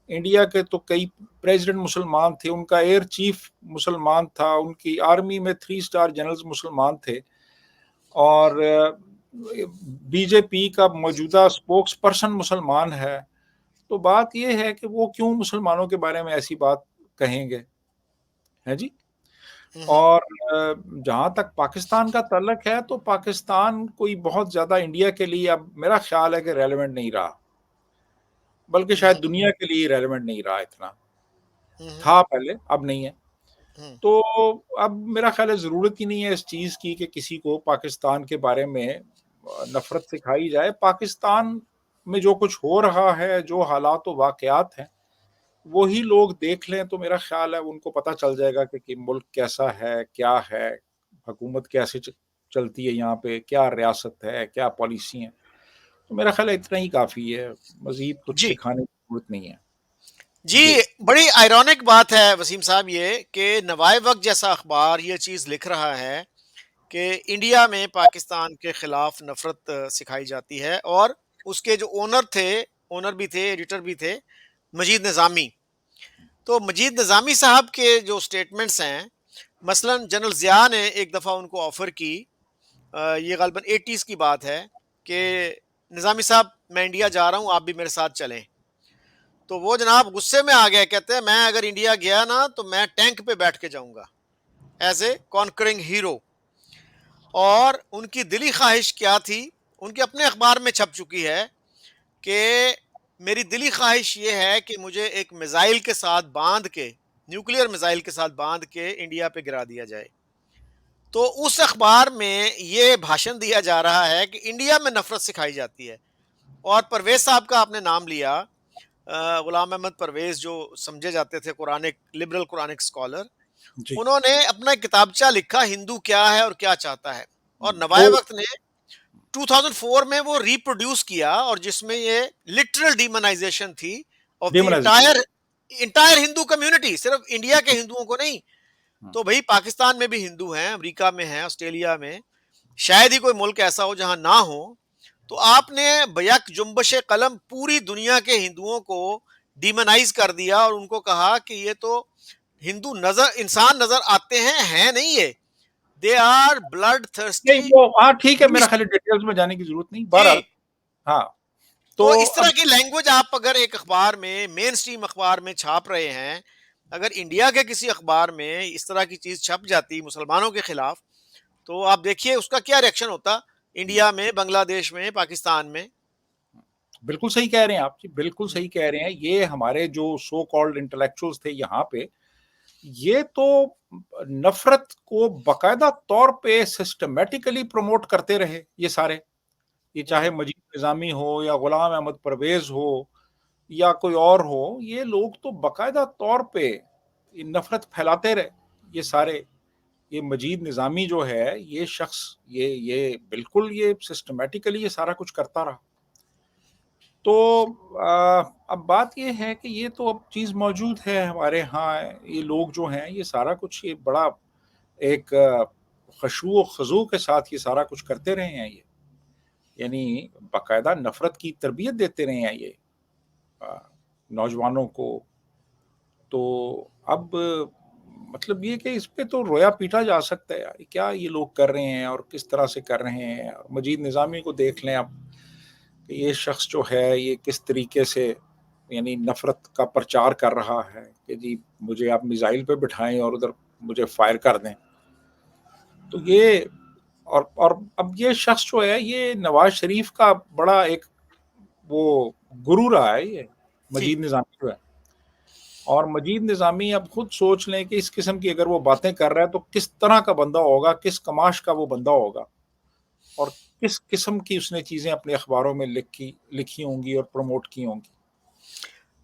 [SPEAKER 2] انڈیا کے تو کئی پریزیڈنٹ مسلمان تھے، ان کا ایئر چیف مسلمان تھا، ان کی آرمی میں 3 اسٹار جنرلز مسلمان تھے، اور بی جے پی کا موجودہ اسپوکس پرسن مسلمان ہے. تو بات یہ ہے کہ وہ کیوں مسلمانوں کے بارے میں ایسی بات کہیں گے، ہے جی. اور جہاں تک پاکستان کا تعلق ہے تو پاکستان کوئی بہت زیادہ انڈیا کے لیے اب میرا خیال ہے کہ ریلیونٹ نہیں رہا، بلکہ شاید دنیا کے لیے ریلیونٹ نہیں رہا. اتنا تھا پہلے، اب نہیں ہے. تو اب میرا خیال ہے ضرورت ہی نہیں ہے اس چیز کی کہ کسی کو پاکستان کے بارے میں نفرت سکھائی جائے. پاکستان میں جو کچھ ہو رہا ہے، جو حالات و واقعات ہیں، وہی لوگ دیکھ لیں تو میرا خیال ہے ان کو پتہ چل جائے گا کہ ملک کیسا ہے، کیا ہے، حکومت کیسے چلتی ہے، یہاں پہ کیا ریاست ہے، کیا پالیسی ہیں. تو میرا خیال ہے اتنا ہی کافی ہے، مزید کچھ
[SPEAKER 1] جی
[SPEAKER 2] سکھانے کی ضرورت نہیں ہے.
[SPEAKER 1] جی، بڑی آئرونک بات ہے وسیم صاحب یہ کہ نوائے وقت جیسا اخبار یہ چیز لکھ رہا ہے کہ انڈیا میں پاکستان کے خلاف نفرت سکھائی جاتی ہے، اور اس کے جو اونر تھے، اونر بھی تھے، ایڈیٹر بھی تھے، مجید نظامی. تو مجید نظامی صاحب کے جو سٹیٹمنٹس ہیں، مثلا جنرل ضیاء نے ایک دفعہ ان کو آفر کی، یہ غالباً 80s کی بات ہے، کہ نظامی صاحب میں انڈیا جا رہا ہوں، آپ بھی میرے ساتھ چلیں. تو وہ جناب غصے میں آ گئے، کہتے ہیں میں اگر انڈیا گیا نا تو میں ٹینک پہ بیٹھ کے جاؤں گا ایز اے کانکرنگ ہیرو. اور ان کی دلی خواہش کیا تھی، ان کے اپنے اخبار میں چھپ چکی ہے کہ میری دلی خواہش یہ ہے کہ مجھے ایک میزائل کے ساتھ باندھ کے، نیوکلیئر میزائل کے ساتھ باندھ کے انڈیا پہ گرا دیا جائے. تو اس اخبار میں یہ بھاشن دیا جا رہا ہے کہ انڈیا میں نفرت سکھائی جاتی ہے. اور پرویز صاحب کا آپ نے نام لیا، غلام احمد پرویز، جو سمجھے جاتے تھے قرآنک لبرل قرآنک اسکالر،
[SPEAKER 2] جی
[SPEAKER 1] انہوں نے اپنا ایک کتابچہ لکھا ہندو کیا ہے اور کیا چاہتا ہے، اور نوائے
[SPEAKER 2] وہ
[SPEAKER 1] وقت نے 2004 میں وہ ریپروڈیوس کیا، اور جس میں یہ لٹرل ڈیمونائزیشن تھی of the
[SPEAKER 2] demonization.
[SPEAKER 1] Entire Hindu community, صرف انڈیا کے ہندوؤں کو نہیں. تو بھائی پاکستان میں بھی ہندو ہیں، امریکہ میں ہیں، آسٹریلیا میں، شاید ہی کوئی ملک ایسا ہو جہاں نہ ہو. تو آپ نے بیک جنبش قلم پوری دنیا کے ہندوؤں کو ڈیمونائز کر دیا اور ان کو کہا کہ یہ تو ہندو انسان نظر آتے ہیں نہیں یہ، دے آر بلڈ
[SPEAKER 2] نہیں
[SPEAKER 1] تھرسٹی
[SPEAKER 2] وہ ہاں ٹھیک ہے، میرا خیال ڈیٹیلز میں جانے کی ضرورت نہیں،
[SPEAKER 1] جی۔
[SPEAKER 2] بہرحال ہاں تو
[SPEAKER 1] تو اس
[SPEAKER 2] اب
[SPEAKER 1] طرح کی لینگویج آپ اگر ایک اخبار میں، مین سٹریم اخبار میں چھاپ رہے ہیں، اگر انڈیا کے کسی اخبار میں اس طرح کی چیز چھپ جاتی مسلمانوں کے خلاف، تو آپ دیکھیے اس کا کیا ریئیکشن ہوتا انڈیا میں، بنگلہ دیش میں، پاکستان میں۔
[SPEAKER 2] بالکل صحیح کہہ رہے ہیں آپ جی، بالکل صحیح کہہ رہے ہیں. یہ ہمارے جو سو کالڈ انٹلیکچوئلز تھے یہاں پہ، یہ تو نفرت کو باقاعدہ طور پہ سسٹمیٹیکلی پروموٹ کرتے رہے یہ سارے، یہ چاہے مجید نظامی ہو یا غلام احمد پرویز ہو یا کوئی اور ہو، یہ لوگ تو باقاعدہ طور پہ یہ نفرت پھیلاتے رہے یہ سارے. یہ مجید نظامی جو ہے یہ شخص، یہ بالکل یہ سسٹمیٹیکلی یہ سارا کچھ کرتا رہا. تو اب بات یہ ہے کہ یہ تو اب چیز موجود ہے ہمارے ہاں، یہ لوگ جو ہیں یہ سارا کچھ یہ بڑا ایک خشوع و خضوع کے ساتھ یہ سارا کچھ کرتے رہے ہیں، یہ یعنی باقاعدہ نفرت کی تربیت دیتے رہے ہیں یہ نوجوانوں کو. تو اب مطلب یہ کہ اس پہ تو رویا پیٹا جا سکتا ہے یار، کیا یہ لوگ کر رہے ہیں اور کس طرح سے کر رہے ہیں. مجید نظامی کو دیکھ لیں اب کہ یہ شخص جو ہے یہ کس طریقے سے یعنی نفرت کا پرچار کر رہا ہے کہ جی مجھے آپ میزائل پہ بٹھائیں اور ادھر مجھے فائر کر دیں. تو یہ اور اب یہ شخص جو ہے یہ نواز شریف کا بڑا ایک وہ گرو رہا ہے یہ
[SPEAKER 1] جی
[SPEAKER 2] مجید نظامی جو ہے. اور مجید نظامی اب خود سوچ لیں کہ اس قسم کی اگر وہ باتیں کر رہا ہے تو کس طرح کا بندہ ہوگا، کس کماش کا وہ بندہ ہوگا، اور کس قسم کی اس نے چیزیں اپنے اخباروں میں لکھی ہوں گی اور پروموٹ کی ہوں گی.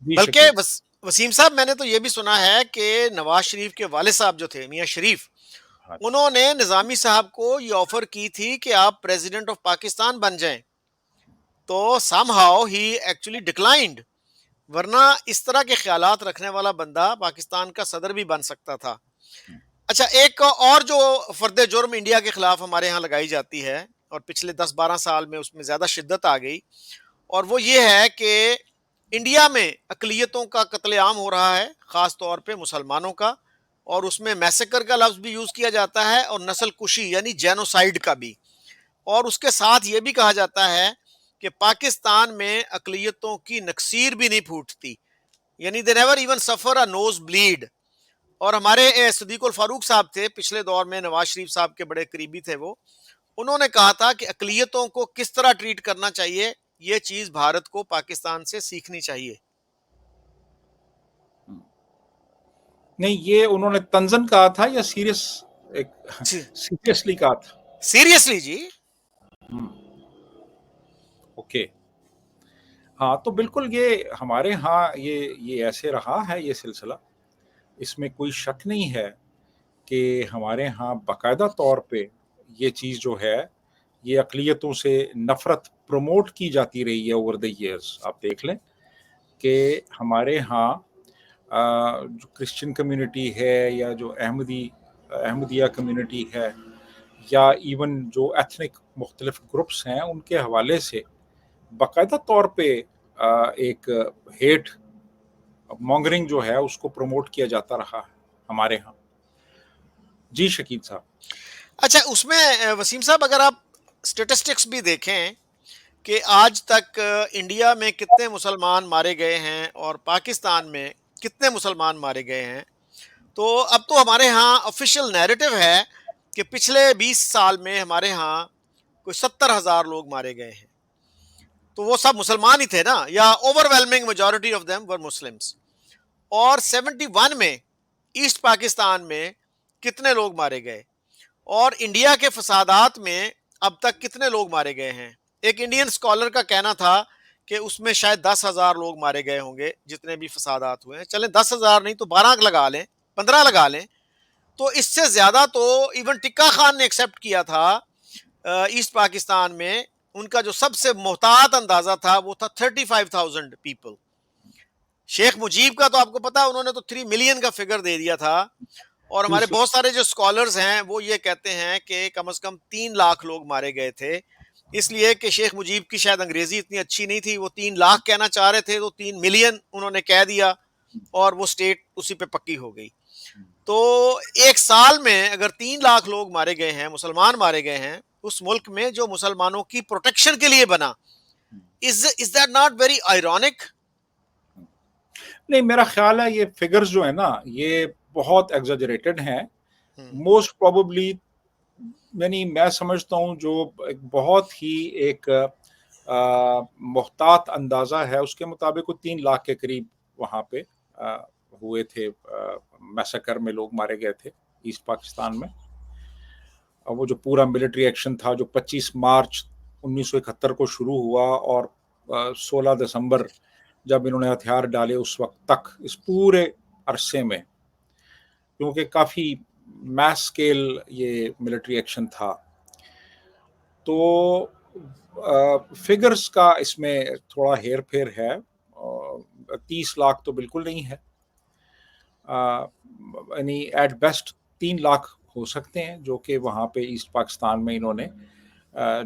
[SPEAKER 2] جی
[SPEAKER 1] بلکہ
[SPEAKER 2] شکیل.
[SPEAKER 1] وسیم صاحب، میں نے تو یہ بھی سنا ہے کہ نواز شریف کے والد صاحب جو تھے میاں شریف،
[SPEAKER 2] ہاں
[SPEAKER 1] انہوں نے نظامی صاحب کو یہ آفر کی تھی کہ آپ پریزیڈنٹ آف پاکستان بن جائیں، تو some how he actually declined, ورنہ اس طرح کے خیالات رکھنے والا بندہ پاکستان کا صدر بھی بن سکتا تھا. اچھا، ایک اور جو فرد جرم انڈیا کے خلاف ہمارے ہاں لگائی جاتی ہے، اور پچھلے 10-12 سال میں اس میں زیادہ شدت آ گئی، اور وہ یہ ہے کہ انڈیا میں اقلیتوں کا قتل عام ہو رہا ہے، خاص طور پہ مسلمانوں کا، اور اس میں میسیکر کا لفظ بھی یوز کیا جاتا ہے اور نسل کشی یعنی جینوسائیڈ کا بھی. اور اس کے ساتھ یہ بھی کہا جاتا ہے کہ پاکستان میں اقلیتوں کی نکسیر بھی نہیں پھوٹتی، یعنی they never even suffer a nose bleed. اور ہمارے صدیق الفاروق صاحب تھے پچھلے دور میں، نواز شریف صاحب کے بڑے قریبی تھے وہ، انہوں نے کہا تھا کہ اقلیتوں کو کس طرح ٹریٹ کرنا چاہیے، یہ چیز بھارت کو پاکستان سے سیکھنی چاہیے.
[SPEAKER 2] نہیں، یہ انہوں نے تنزن کہا تھا یا سیریسلی کہا تھا؟
[SPEAKER 1] سیریسلی جی.
[SPEAKER 2] اوکے. ہاں تو بالکل یہ ہمارے ہاں یہ ایسے رہا ہے یہ سلسلہ، اس میں کوئی شک نہیں ہے کہ ہمارے ہاں باقاعدہ طور پہ یہ چیز جو ہے یہ اقلیتوں سے نفرت پروموٹ کی جاتی رہی ہے اوور دی ایئرز. آپ دیکھ لیں کہ ہمارے ہاں جو کرسچن کمیونٹی ہے یا جو احمدیہ کمیونٹی ہے یا ایون جو ایتھنک مختلف گروپس ہیں، ان کے حوالے سے باقاعدہ طور پہ ایک ہیٹ مانگرنگ جو ہے اس کو پروموٹ کیا جاتا رہا ہے ہمارے ہاں. جی شکیل صاحب.
[SPEAKER 1] اچھا، اس میں وسیم صاحب اگر آپ سٹیٹسٹکس بھی دیکھیں کہ آج تک انڈیا میں کتنے مسلمان مارے گئے ہیں اور پاکستان میں کتنے مسلمان مارے گئے ہیں، تو اب تو ہمارے ہاں آفیشیل نیریٹو ہے کہ پچھلے 20 سال میں ہمارے ہاں کوئی 70,000 لوگ مارے گئے ہیں. تو وہ سب مسلمان ہی تھے نا، یا over whelming majority of them were Muslims. اور 71 میں ایسٹ پاکستان میں کتنے لوگ مارے گئے، اور انڈیا کے فسادات میں اب تک کتنے لوگ مارے گئے ہیں. ایک انڈین اسکالر کا کہنا تھا کہ اس میں شاید 10,000 لوگ مارے گئے ہوں گے جتنے بھی فسادات ہوئے ہیں. چلیں 10,000 نہیں تو 12 لگا لیں، 15 لگا لیں. تو اس سے زیادہ تو ایون ٹکا خان نے ایکسیپٹ کیا تھا ایسٹ پاکستان میں. ان کا جو سب سے محتاط اندازہ تھا وہ تھا 35,000 پیپل. شیخ مجیب کا تو آپ کو پتا انہوں نے تو 3 ملین کا فگر دے دیا تھا. اور ہمارے بہت سارے جو اسکالرز ہیں وہ یہ کہتے ہیں کہ کم از کم 3 لاکھ لوگ مارے گئے تھے، اس لیے کہ شیخ مجیب کی شاید انگریزی اتنی اچھی نہیں تھی، وہ 3 لاکھ کہنا چاہ رہے تھے تو 3 ملین انہوں نے کہہ دیا اور وہ سٹیٹ اسی پہ پکی ہو گئی. تو ایک سال میں اگر 3 لاکھ لوگ مارے گئے ہیں، مسلمان مارے گئے ہیں اس ملک میں جو مسلمانوں کی پروٹیکشن کے لیے بنا، is that not very ironic؟
[SPEAKER 2] نہیں، میرا خیال ہے یہ فگرز جو ہے نا یہ بہت ایگزاجریٹڈ ہیں. موسٹ پروبیبلی یعنی میں سمجھتا ہوں جو ایک بہت ہی ایک محتاط اندازہ ہے اس کے مطابق وہ 3 لاکھ کے قریب وہاں پہ ہوئے تھے، میسیکر میں لوگ مارے گئے تھے ایسٹ پاکستان میں. وہ جو پورا ملٹری ایکشن تھا جو 25 مارچ 1971 کو شروع ہوا اور 16 دسمبر جب انہوں نے ہتھیار ڈالے اس وقت تک اس پورے عرصے میں، کیونکہ کافی میس اسکیل یہ ملٹری ایکشن تھا، تو فگرز کا اس میں تھوڑا ہیر پھیر ہے. 30 لاکھ تو بالکل نہیں ہے، یعنی ایٹ بیسٹ 3 لاکھ ہو سکتے ہیں جو کہ وہاں پہ ایسٹ پاکستان میں انہوں نے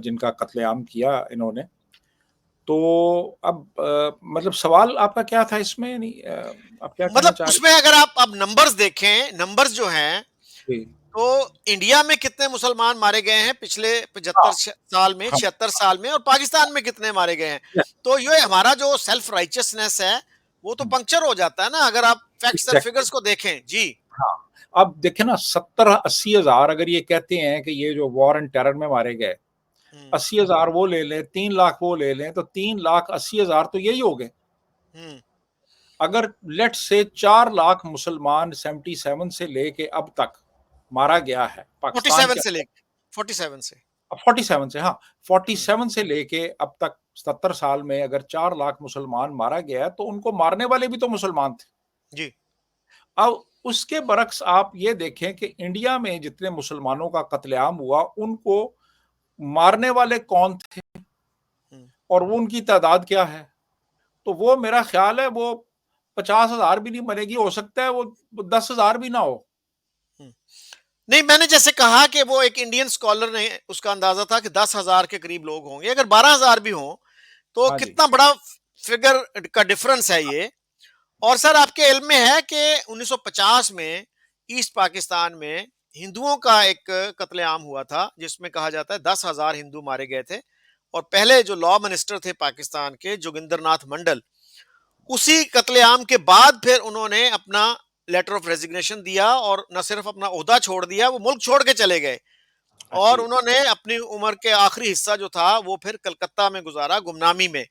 [SPEAKER 2] جن کا قتل عام کیا انہوں نے. تو اب مطلب سوال آپ کا کیا تھا اس میں، یعنی آپ کیا کہنا
[SPEAKER 1] مطلب
[SPEAKER 2] چاہ
[SPEAKER 1] اس میں اگر آپ اب نمبرز دیکھیں، نمبرز جو ہیں
[SPEAKER 2] رہے؟
[SPEAKER 1] تو انڈیا میں کتنے مسلمان مارے گئے ہیں پچھلے 75 سال میں،
[SPEAKER 2] ہاں
[SPEAKER 1] 76 سال میں، اور پاکستان میں کتنے مارے گئے ہیں؟ تو یہ ہمارا جو سیلف رائچسنس ہے وہ تو پنکچر ہو جاتا ہے نا اگر آپ فیکٹس اینڈ
[SPEAKER 2] ایگزیکٹلی.
[SPEAKER 1] فگرز کو دیکھیں. جی
[SPEAKER 2] ہاں، اب دیکھیں نا 70-80 ہزار اگر یہ کہتے ہیں کہ یہ جو وار اینڈ ٹیرر میں مارے گئے، 80 ہزار وہ لے لیں، 3 لاکھ وہ لے لیں، تو 3,80,000 تو یہی ہو گئے. اگر لیٹ سے 4 لاکھ مسلمان 77 سے لے کے اب تک مارا گیا ہے پاکستان
[SPEAKER 1] 47
[SPEAKER 2] کے
[SPEAKER 1] سے لے 47 سے
[SPEAKER 2] 47 سے، ہاں 47 سے لے کے اب تک 70 سال میں اگر 4 لاکھ مسلمان مارا گیا ہے تو ان کو مارنے والے بھی تو مسلمان تھے.
[SPEAKER 1] جی
[SPEAKER 2] اب اس کے برعکس آپ یہ دیکھیں کہ انڈیا میں جتنے مسلمانوں کا قتل عام ہوا ان کو مارنے والے کون تھے اور وہ ان کی تعداد کیا ہے. تو وہ میرا خیال ہے وہ 50,000 بھی نہیں مرے گی، ہو سکتا ہے وہ 10,000 بھی نہ ہو.
[SPEAKER 1] نہیں، میں نے جیسے کہا کہ وہ ایک انڈین اسکالر نے اس کا اندازہ تھا کہ 10,000 کے قریب لوگ ہوں گے. اگر 12,000 بھی ہوں تو
[SPEAKER 2] ہاں جی.
[SPEAKER 1] کتنا بڑا فگر کا ڈفرنس ہے یہ. اور سر آپ کے علم میں ہے کہ 1950 میں ایسٹ پاکستان میں ہندوؤں کا ایک قتل عام ہوا تھا جس میں کہا جاتا ہے 10,000 ہندو مارے گئے تھے، اور پہلے جو لا منسٹر تھے پاکستان کے جوگندر ناتھ منڈل، اسی قتل عام کے بعد پھر انہوں نے اپنا لیٹر آف ریزگنیشن دیا اور نہ صرف اپنا عہدہ چھوڑ دیا، وہ ملک چھوڑ کے چلے گئے، اور
[SPEAKER 2] اچھی.
[SPEAKER 1] انہوں نے اپنی عمر کے آخری حصہ جو تھا وہ پھر کلکتہ میں گزارا، گمنامی میں.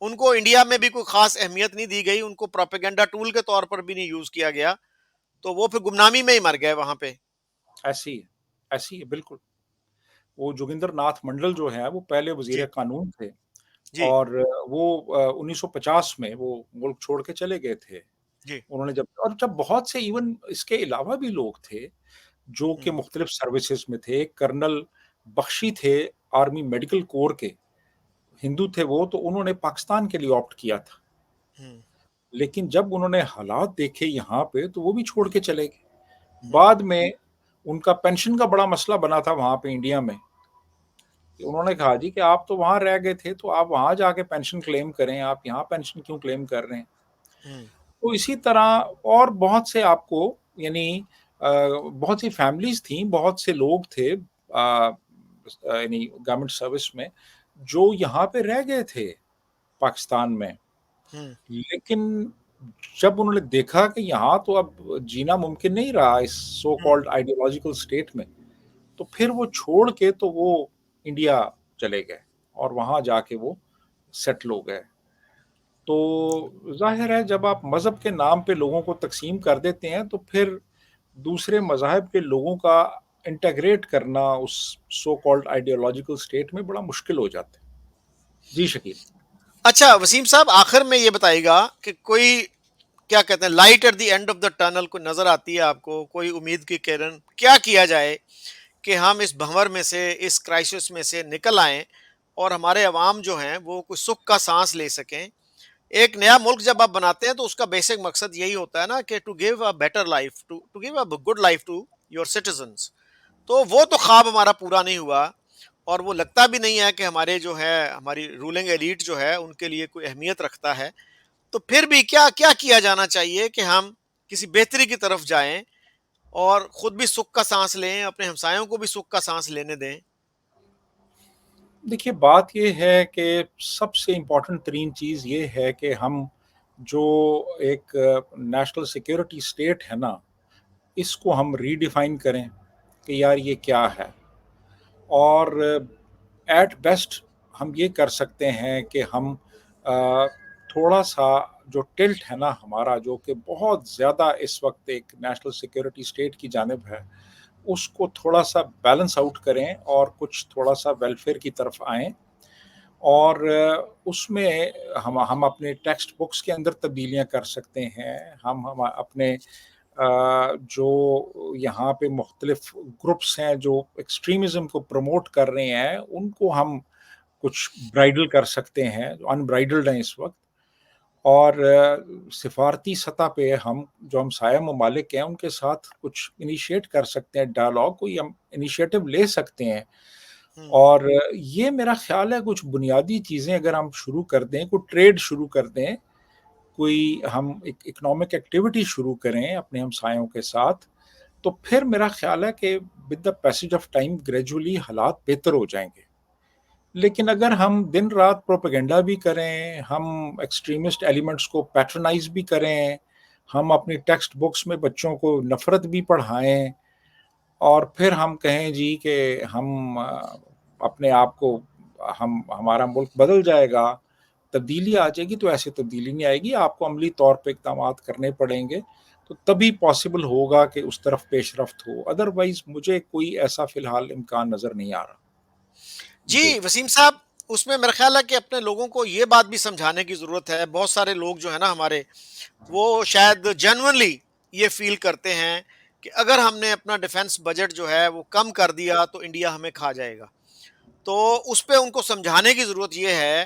[SPEAKER 1] ان کو انڈیا میں بھی کوئی خاص اہمیت نہیں دی گئی، ان کو پروپیگنڈا ٹول کے طور پر بھی نہیں یوز کیا گیا، تو وہ پھر گمنامی میں ہی مر گئے وہاں پہ.
[SPEAKER 2] ایسی ہے بالکل. وہ جوگندر ناتھ منڈل جو ہے وہ پہلے
[SPEAKER 1] جی
[SPEAKER 2] وزیر قانون تھے،
[SPEAKER 1] جی
[SPEAKER 2] اور وہ 1950 میں وہ ملک چھوڑ کے چلے گئے تھے.
[SPEAKER 1] جی
[SPEAKER 2] انہوں نے جب بہت سے ایون اس کے علاوہ بھی لوگ تھے جو کہ مختلف سروسز میں تھے. کرنل بخشی تھے آرمی میڈیکل کور کے، ہندو تھے وہ، تو انہوں نے پاکستان کے لیے آپٹ کیا تھا، لیکن جب انہوں نے حالات دیکھے یہاں پہ تو وہ بھی چھوڑ کے چلے گئے. بعد میں ان کا پینشن کا بڑا مسئلہ بنا تھا وہاں پہ انڈیا میں. انہوں نے کہا جی کہ آپ تو وہاں رہ گئے تھے تو آپ وہاں جا کے پینشن کلیم کریں، آپ یہاں پینشن کیوں کلیم کر رہے ہیں. تو اسی طرح اور بہت سے آپ کو یعنی بہت سی فیملیز تھیں، بہت سے لوگ تھے یعنی گورنمنٹ سروس میں جو یہاں پہ رہ گئے تھے پاکستان میں، لیکن جب انہوں نے دیکھا کہ یہاں تو اب جینا ممکن نہیں رہا اس سو کالڈ آئیڈیالوجیکل اسٹیٹ میں، تو پھر وہ چھوڑ کے تو وہ انڈیا چلے گئے اور وہاں جا کے وہ سیٹل ہو گئے. تو ظاہر ہے جب آپ مذہب کے نام پہ لوگوں کو تقسیم کر دیتے ہیں تو پھر دوسرے مذاہب کے لوگوں کا انٹیگریٹ کرنا اس سو کالڈ آئیڈیالوجیکل اسٹیٹ میں بڑا مشکل ہو جاتا ہے. جی شکیل.
[SPEAKER 1] اچھا وسیم صاحب، آخر میں یہ بتائیے گا کہ کوئی کیا کہتے ہیں light at the end of the tunnel کو نظر آتی ہے آپ کو، کوئی امید کی کرن؟ کیا کیا جائے کہ ہم اس بھنور میں سے، اس کرائسس میں سے نکل آئیں اور ہمارے عوام جو ہیں وہ کوئی سکھ کا سانس لے سکیں؟ ایک نیا ملک جب آپ بناتے ہیں تو اس کا بیسک مقصد یہی ہوتا ہے نا کہ to give a better life, to give a good life to your citizens. تو وہ تو خواب ہمارا پورا نہیں ہوا، اور وہ لگتا بھی نہیں ہے کہ ہمارے جو ہے ہماری رولنگ ایلیٹ جو ہے ان کے لیے کوئی اہمیت رکھتا ہے. تو پھر بھی کیا کیا کیا جانا چاہیے کہ ہم کسی بہتری کی طرف جائیں اور خود بھی سکھ کا سانس لیں, اپنے ہمسایوں کو بھی سکھ کا سانس لینے دیں؟
[SPEAKER 2] دیکھیے بات یہ ہے کہ سب سے امپورٹنٹ ترین چیز یہ ہے کہ ہم جو ایک نیشنل سیکیورٹی اسٹیٹ ہے نا, اس کو ہم ری ڈیفائن کریں کہ یار یہ کیا ہے. اور ایٹ بیسٹ ہم یہ کر سکتے ہیں کہ ہم تھوڑا سا جو ٹلٹ ہے نا ہمارا, جو کہ بہت زیادہ اس وقت ایک نیشنل سیکیورٹی اسٹیٹ کی جانب ہے, اس کو تھوڑا سا بیلنس آؤٹ کریں اور کچھ تھوڑا سا ویلفیئر کی طرف آئیں. اور اس میں ہم اپنے ٹیکسٹ بکس کے اندر تبدیلیاں کر سکتے ہیں. ہم اپنے جو یہاں پہ مختلف گروپس ہیں جو ایکسٹریمزم کو پروموٹ کر رہے ہیں, ان کو ہم کچھ برائڈل کر سکتے ہیں جو ان برائڈلڈ ہیں اس وقت. اور سفارتی سطح پہ ہم جو ہمسایہ ممالک ہیں ان کے ساتھ کچھ انیشیٹ کر سکتے ہیں, ڈائلاگ کوئی ہم انیشیٹو لے سکتے ہیں. اور یہ میرا خیال ہے کچھ بنیادی چیزیں اگر ہم شروع کر دیں, کوئی ٹریڈ شروع کر دیں, کوئی ہم ایک اکنامک ایکٹیویٹی شروع کریں اپنے ہمسایوں کے ساتھ, تو پھر میرا خیال ہے کہ with the passage of time gradually حالات بہتر ہو جائیں گے. لیکن اگر ہم دن رات پروپیگنڈا بھی کریں, ہم ایکسٹریمسٹ ایلیمنٹس کو پیٹرنائز بھی کریں, ہم اپنی ٹیکسٹ بکس میں بچوں کو نفرت بھی پڑھائیں, اور پھر ہم کہیں جی کہ ہم اپنے آپ کو ہمارا ملک بدل جائے گا, تبدیلی آ جائے گی, تو ایسے تبدیلی نہیں آئے گی. آپ کو عملی طور پہ اقدامات کرنے پڑیں گے, تو تبھی پاسبل ہوگا کہ اس طرف پیش رفت ہو. ادروائز مجھے کوئی ایسا فی الحال امکان نظر نہیں آ رہا.
[SPEAKER 1] جی وسیم صاحب, اس میں میرا خیال ہے کہ اپنے لوگوں کو یہ بات بھی سمجھانے کی ضرورت ہے. بہت سارے لوگ جو ہے نا ہمارے, وہ شاید جینونلی یہ فیل کرتے ہیں کہ اگر ہم نے اپنا ڈیفنس بجٹ جو ہے وہ کم کر دیا تو انڈیا ہمیں کھا جائے گا. تو اس پہ ان کو سمجھانے کی ضرورت یہ ہے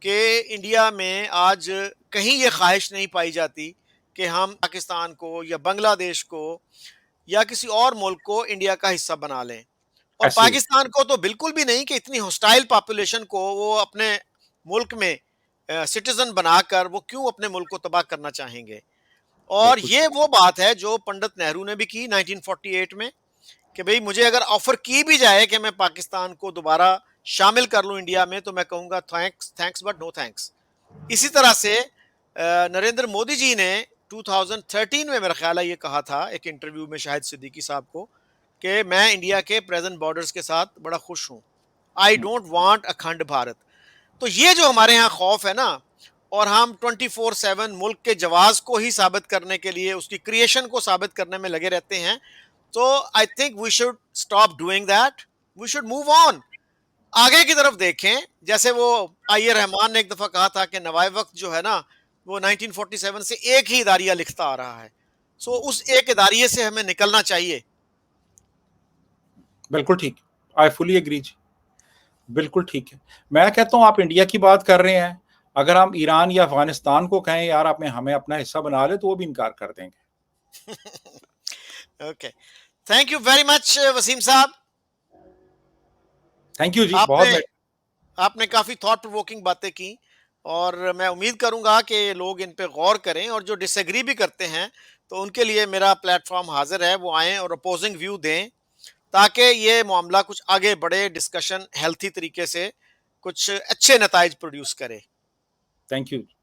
[SPEAKER 1] کہ انڈیا میں آج کہیں یہ خواہش نہیں پائی جاتی کہ ہم پاکستان کو یا بنگلہ دیش کو یا کسی اور ملک کو انڈیا کا حصہ بنا لیں. اور
[SPEAKER 2] ایسے ہی
[SPEAKER 1] پاکستان کو تو بالکل بھی نہیں کہ اتنی ہوسٹائل پاپولیشن کو وہ اپنے ملک میں سٹیزن بنا کر وہ کیوں اپنے ملک کو تباہ کرنا چاہیں گے. اور
[SPEAKER 2] بالکل
[SPEAKER 1] یہ وہ بات ہے جو پنڈت نہرو نے بھی کی 1948 میں, کہ بھئی مجھے اگر آفر کی بھی جائے کہ میں پاکستان کو دوبارہ شامل کر لوں انڈیا میں, تو میں کہوں گا تھینکس بٹ نو تھینکس. اسی طرح سے نریندر مودی جی نے 2013 میں میرا خیال ہے یہ کہا تھا ایک انٹرویو میں شاہد صدیقی صاحب کو, کہ میں انڈیا کے پریزنٹ بارڈرز کے ساتھ بڑا خوش ہوں, I don't want Akhand Bharat. تو یہ جو ہمارے ہاں خوف ہے نا, اور ہم 24/7 ملک کے جواز کو ہی ثابت کرنے کے لیے, اس کی کریشن کو ثابت کرنے میں لگے رہتے ہیں, تو I think we should stop doing that, we should move on, آگے کی طرف دیکھیں. جیسے وہ آئی رحمان نے ایک دفعہ کہا تھا کہ نوائے وقت جو ہے نا وہ 1947 سے ایک ہی اداریہ لکھتا آ رہا ہے. سو اس ایک اداریے سے ہمیں نکلنا چاہیے.
[SPEAKER 2] بالکل ٹھیک, آئی فلی ایگری جی, بالکل ٹھیک ہے. میں کہتا ہوں آپ انڈیا کی بات کر رہے ہیں, اگر ہم ایران یا افغانستان کو کہیں یار آپ ہمیں اپنا حصہ بنا لے, تو وہ بھی انکار کر دیں گے.
[SPEAKER 1] Okay, thank you very much Waseem sahab.
[SPEAKER 2] Thank you جی,
[SPEAKER 1] آپ
[SPEAKER 2] بہت
[SPEAKER 1] نے آپ نے کافی تھاٹ پرووکنگ باتیں کی, اور میں امید کروں گا کہ لوگ ان پہ غور کریں, اور جو ڈس ایگری بھی کرتے ہیں تو ان کے لیے میرا پلیٹ فارم حاضر ہے, وہ آئیں اور اپوزنگ ویو دیں, تاکہ یہ معاملہ کچھ آگے بڑھے, ڈسکشن ہیلتھی طریقے سے کچھ اچھے نتائج پروڈیوس کرے.
[SPEAKER 2] Thank you.